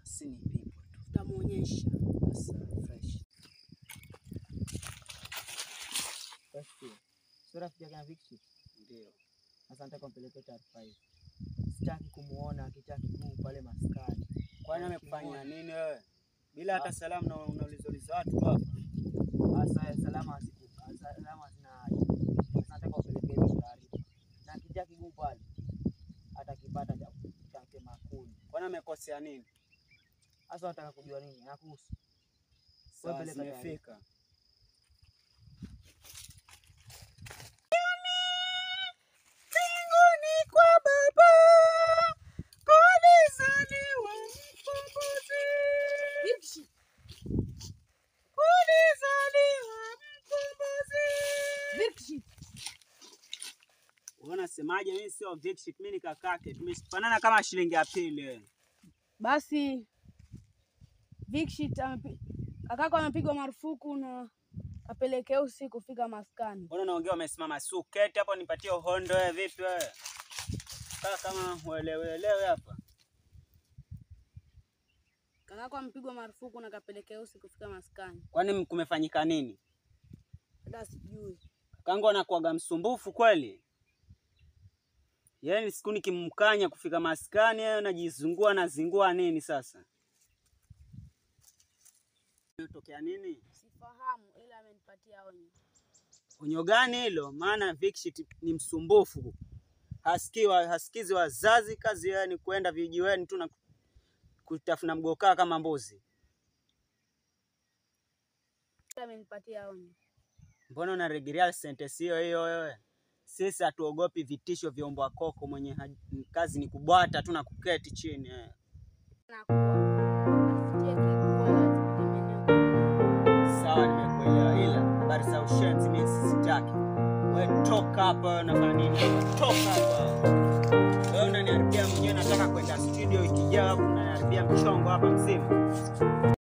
Si ni pipo tu. Tutamuonyesha. Fresh. Fresh. Sura rafiki yake na Vichy? Ndio. Sasa nataka kumpelekea taarifa hii. Sitaki kumuona akitaki mguu pale maskani. Kwani amekufanyia nini wewe? Bila hata salamu na unaulizauliza watu hapa. Sasa salama zina haja. Sasa nataka kumpelekea taarifa. Na akitaki mguu pale atakipata cha makuni. Kwani amekosea nini? Sasa nataka kujua nini nakuhusu. Sasa zimefika. Unasemaje? Mimi sio Vichy, mimi ni kakake. Tumefanana kama shilingi ya pili. Basi Vichy kakako amepigwa marufuku na apelekea usiku kufika maskani. Mbona unaongea umesimama suketi hapo nipatie uhondo wewe vipi wewe? Kama uelewe hapa. Kakako amepigwa marufuku na kapelekea usiku kufika maskani. Kwani kumefanyika nini? Hata sijui. Kakangu anakuaga msumbufu kweli? Yaani siku nikimkanya kufika maskani yeye unajizungua na zingua nini sasa? Unatokea nini? Sifahamu ila amenipatia onyo. Onyo gani hilo? Maana Vichy ni msumbufu. Hasikizi wazazi, kazi yake ni kwenda vijiweni tu na kutafuna mgokaa kama mbuzi. Amenipatia onyo. Mbona unarejelea sentence hiyo wewe? Sisi hatuogopi vitisho vyombwa koko, mwenye kazi ni kubwata tu na kuketi chini. Sawa, nimekuelewa, ila habari za ushenzi mimi sitaki. Wewe toka hapa na nini? Toka hapa. Wewe unaniharibia mwenyewe, nataka kwenda studio ikijaa, unaniharibia mchongo hapa mzima.